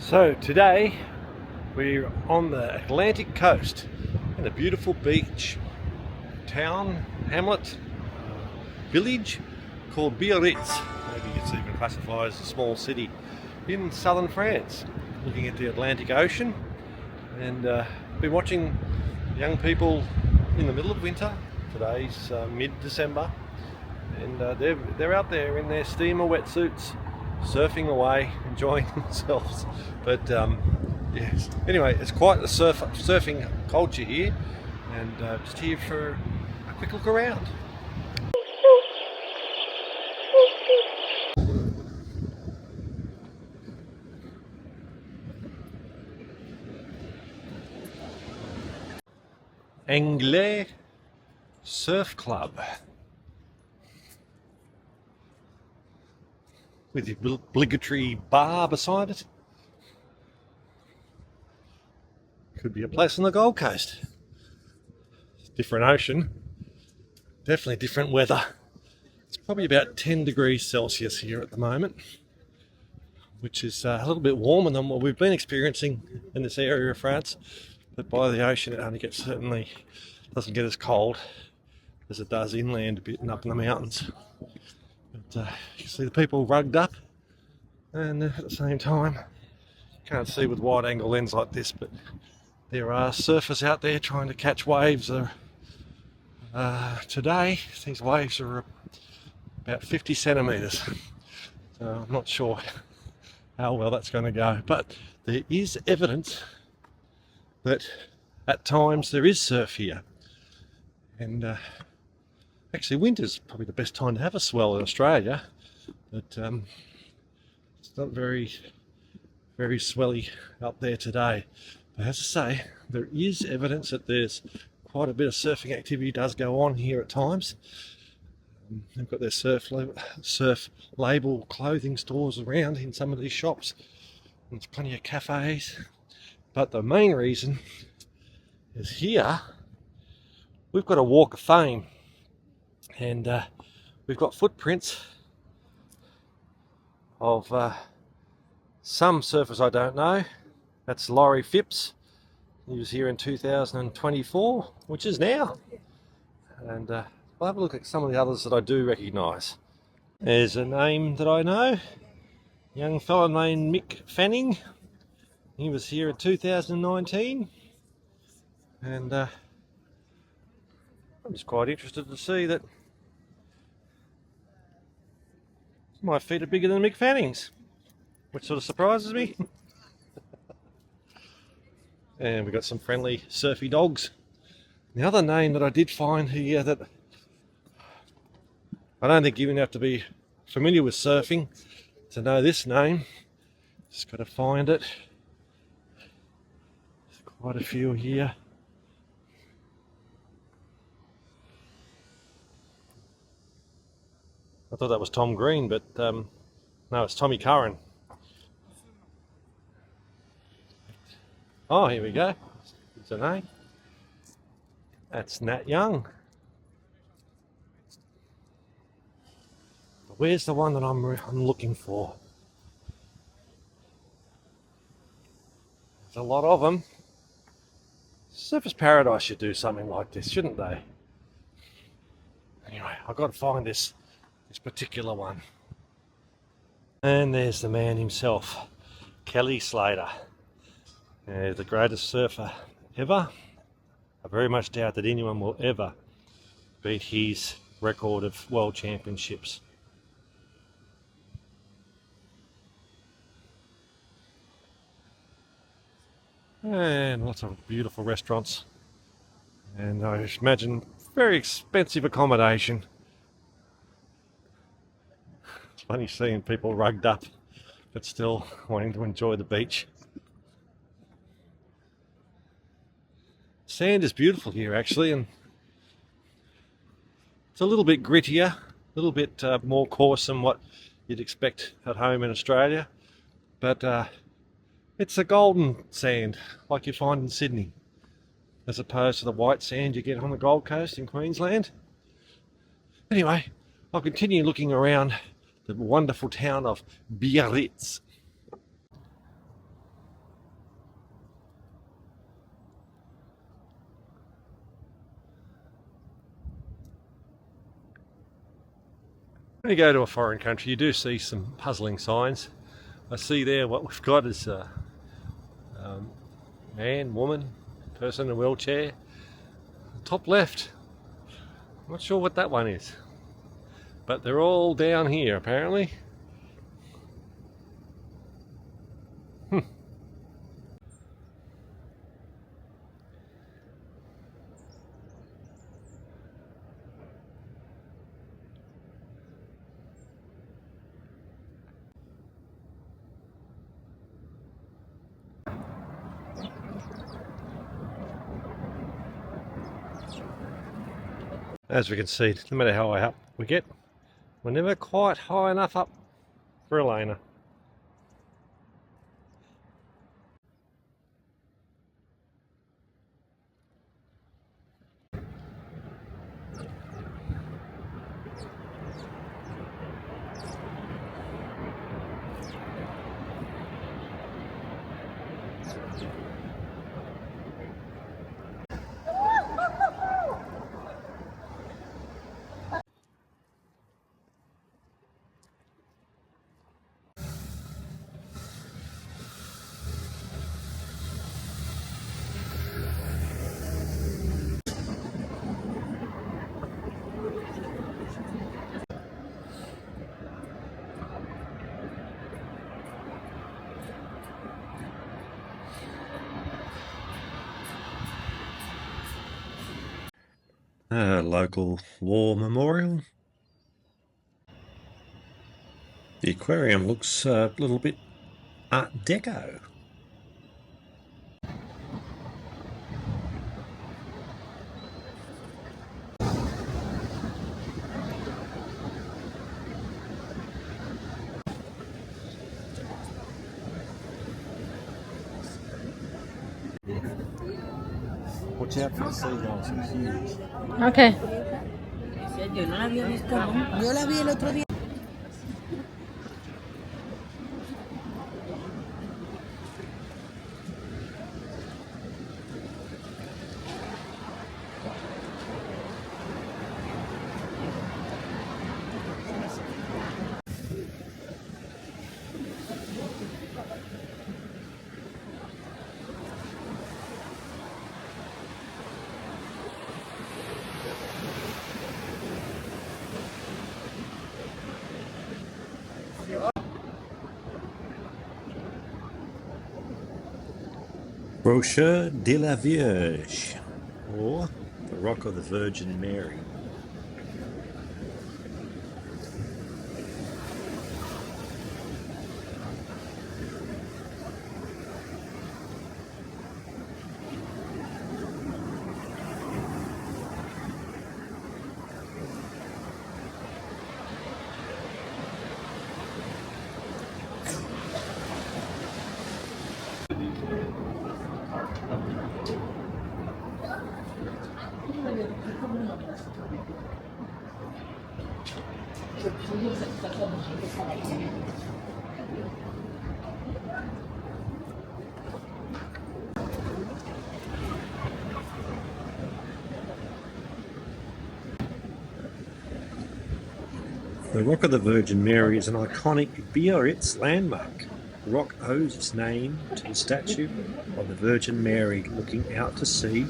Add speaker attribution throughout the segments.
Speaker 1: So today we're on the Atlantic coast in a beautiful beach town, hamlet, village called Biarritz. Maybe it's even classified as a small city in southern France, looking at the Atlantic Ocean, and been watching young people in the middle of winter. Today's mid-December, and they're out there in their steamer wetsuits, surfing away, enjoying themselves. But yes, anyway, it's quite the surfing culture here, and just here for a quick look around. Anglais Surf Club with the obligatory bar beside it. Could be a place on the Gold Coast. Different ocean, definitely different weather. It's probably about 10 degrees Celsius here at the moment, which is a little bit warmer than what we've been experiencing in this area of France. But by the ocean it only certainly doesn't get as cold as it does inland a bit and up in the mountains. But you can see the people rugged up, and at the same time, can't see with wide angle lens like this, but there are surfers out there trying to catch waves. Today these waves are about 50 centimetres, so I'm not sure how well that's going to go, but there is evidence that at times there is surf here. And actually winter's probably the best time to have a swell in Australia, but it's not very swelly up there today. But as I say, there is evidence that there's quite a bit of surfing activity does go on here at times. They've got their surf label clothing stores around in some of these shops, and there's plenty of cafes. But the main reason is here we've got a walk of fame, and we've got footprints of some surfers I don't know. That's Laurie Phipps. He was here in 2024, which is now. And I'll have a look at some of the others that I do recognise. There's a name that I know, young fella named Mick Fanning. He was here in 2019, and I'm just quite interested to see that my feet are bigger than Mick Fanning's, which sort of surprises me. And we've got some friendly surfy dogs. The other name that I did find here that I don't think you even have to be familiar with surfing to know this name. Just got to find it. There's quite a few here. I thought that was Tom Green, but no, it's Tommy Curran. Oh, here we go. It's a name. That's Nat Young. But where's the one that I'm looking for? There's a lot of them. Surfers Paradise should do something like this, shouldn't they? Anyway, I've got to find this particular one. And there's the man himself, Kelly Slater. The greatest surfer ever. I very much doubt that anyone will ever beat his record of world championships. And lots of beautiful restaurants, and I imagine very expensive accommodation. It's funny seeing people rugged up but still wanting to enjoy the beach. Sand is beautiful here actually, and it's a little bit grittier, a little bit more coarse than what you'd expect at home in Australia, but it's a golden sand like you find in Sydney, as opposed to the white sand you get on the Gold Coast in Queensland. Anyway, I'll continue looking around the wonderful town of Biarritz. When you go to a foreign country, you do see some puzzling signs. I see there what we've got is a man, woman, person in a wheelchair. Top left, I'm not sure what that one is, but they're all down here apparently. As we can see, no matter how high up we get, we're never quite high enough up for Elena. A local war memorial. The aquarium looks a little bit Art Deco. Watch out for the seagulls, they're huge.
Speaker 2: Okay.
Speaker 3: Yo no la había visto nunca. Yo la vi el otro día.
Speaker 1: Rocher de la Vierge, or the Rock of the Virgin Mary. The Rock of the Virgin Mary is an iconic Biarritz landmark. The rock owes its name to the statue of the Virgin Mary looking out to sea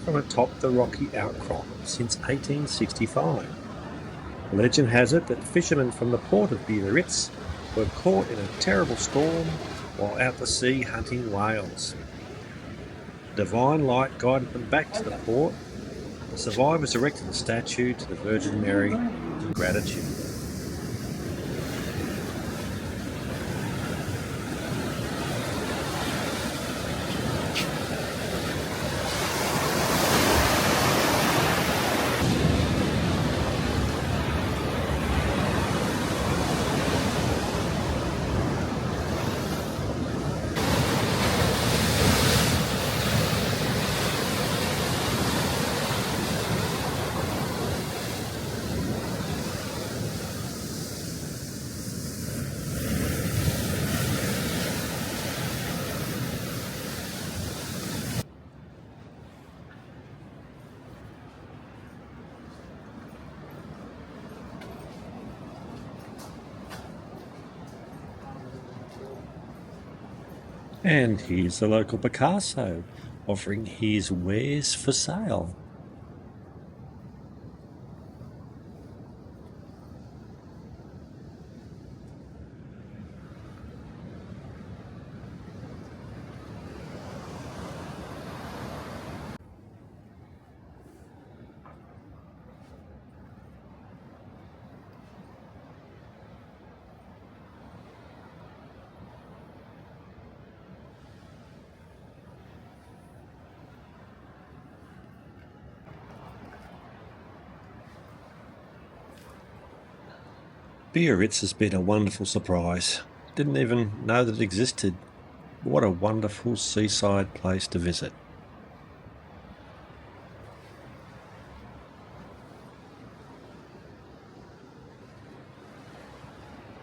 Speaker 1: from atop the rocky outcrop since 1865. Legend has it that fishermen from the port of Biarritz were caught in a terrible storm while out to sea hunting whales. Divine light guided them back to the port. The survivors erected a statue to the Virgin Mary in gratitude.
Speaker 2: And here's the local Picasso offering his wares for sale. Biarritz has been a wonderful surprise. Didn't even know that it existed. What a wonderful seaside place to visit.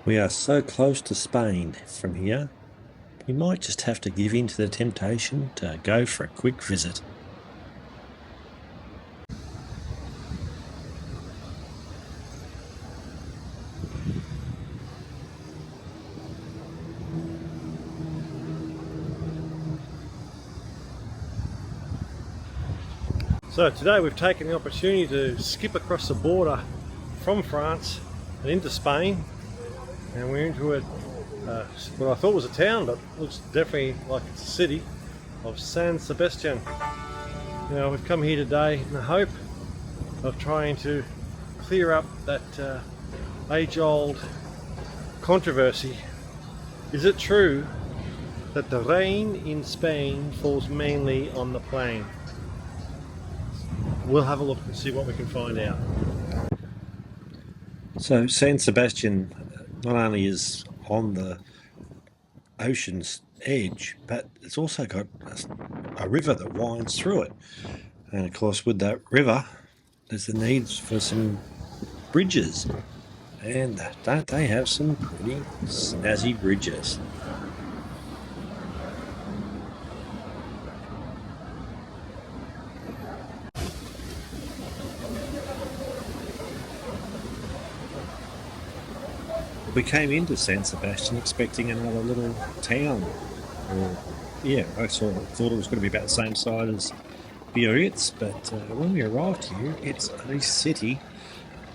Speaker 2: We are so close to Spain from here, we might just have to give in to the temptation to go for a quick visit.
Speaker 1: So today we've taken the opportunity to skip across the border from France and into Spain, and we're into what I thought was a town, but looks definitely like it's a city, of San Sebastian. Now we've come here today in the hope of trying to clear up that age-old controversy. Is it true that the rain in Spain falls mainly on the plain? We'll have a look and see what we can find out.
Speaker 2: So San Sebastian not only is on the ocean's edge, but it's also got a river that winds through it. And of course, with that river, there's the needs for some bridges. And don't they have some pretty snazzy bridges? We came into San Sebastian expecting another little town. I thought it was going to be about the same size as Biarritz, but when we arrived here, it's a city,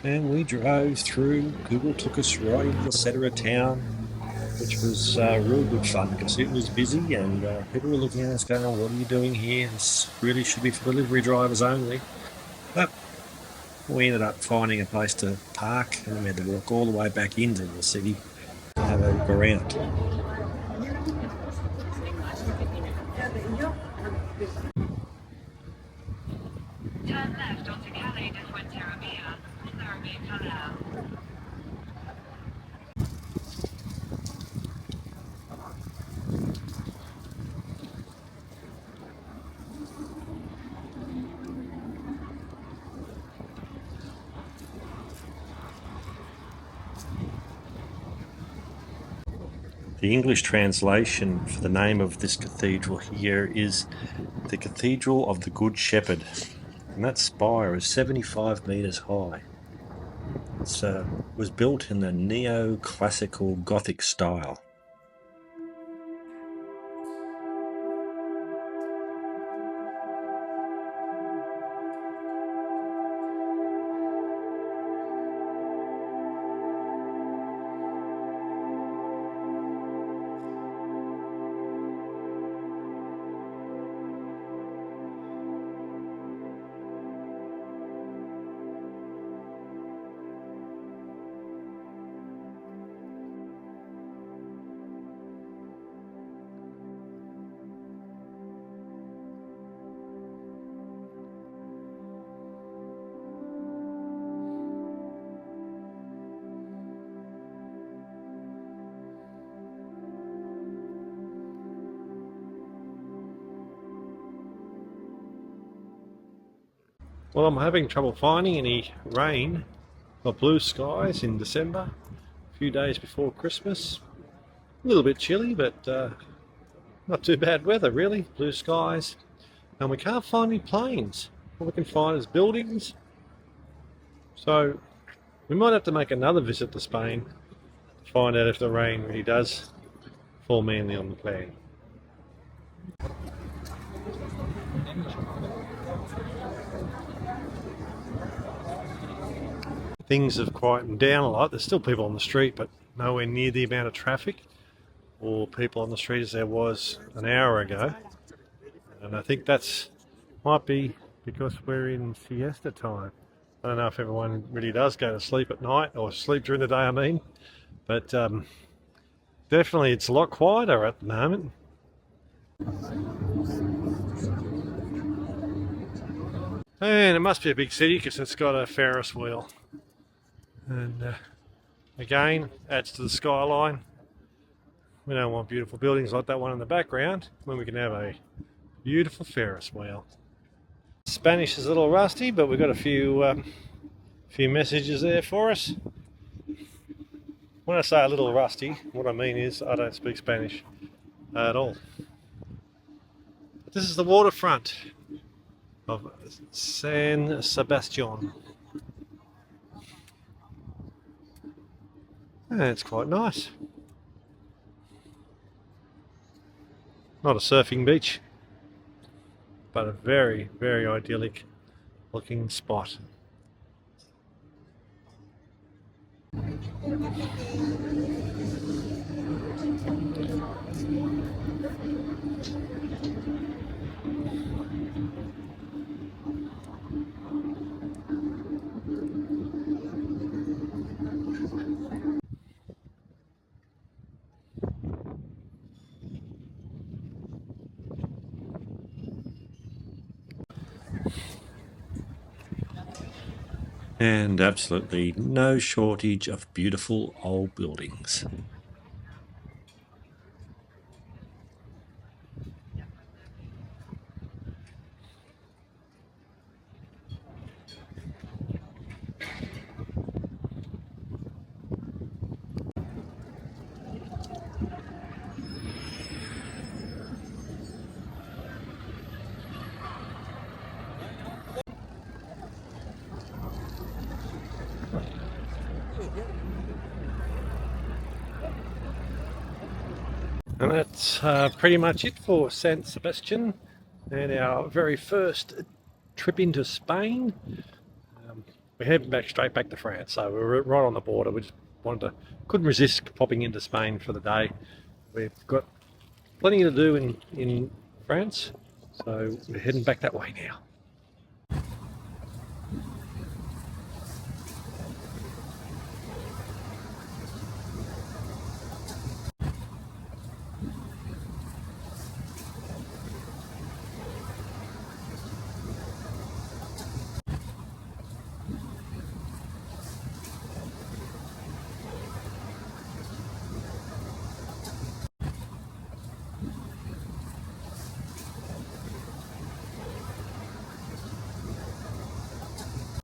Speaker 2: and we drove through. Google took us right into the centre of town, which was real good fun because it was busy and people were looking at us going, "What are you doing here? This really should be for delivery drivers only." But we ended up finding a place to park, and we had to walk all the way back into the city to have a look around.
Speaker 4: Turn left onto Calais de Fuenterrabía.
Speaker 2: The English translation for the name of this cathedral here is the Cathedral of the Good Shepherd, and that spire is 75 metres high. It was built in the neo-classical Gothic style.
Speaker 1: Well, I'm having trouble finding any rain or blue skies in December, a few days before Christmas. A little bit chilly, but not too bad weather really, blue skies. And we can't find any planes. All we can find is buildings. So we might have to make another visit to Spain to find out if the rain really does fall mainly on the plain. Things have quietened down a lot. There's still people on the street, but nowhere near the amount of traffic or people on the street as there was an hour ago. And I think that's might be because we're in siesta time. I don't know if everyone really does go to sleep at night or sleep during the day, I mean. But definitely it's a lot quieter at the moment. And it must be a big city because it's got a Ferris wheel. And again, adds to the skyline. We don't want beautiful buildings like that one in the background when we can have a beautiful Ferris wheel. Spanish is a little rusty, but we've got a few messages there for us. When I say a little rusty, what I mean is I don't speak Spanish at all. But this is the waterfront of San Sebastian. And it's quite nice. Not a surfing beach, but a very, very idyllic looking spot.
Speaker 2: And absolutely no shortage of beautiful old buildings.
Speaker 1: And that's pretty much it for San Sebastian and our very first trip into Spain. We're heading straight back to France, so we're right on the border. We just couldn't resist popping into Spain for the day. We've got plenty to do in France, so we're heading back that way now.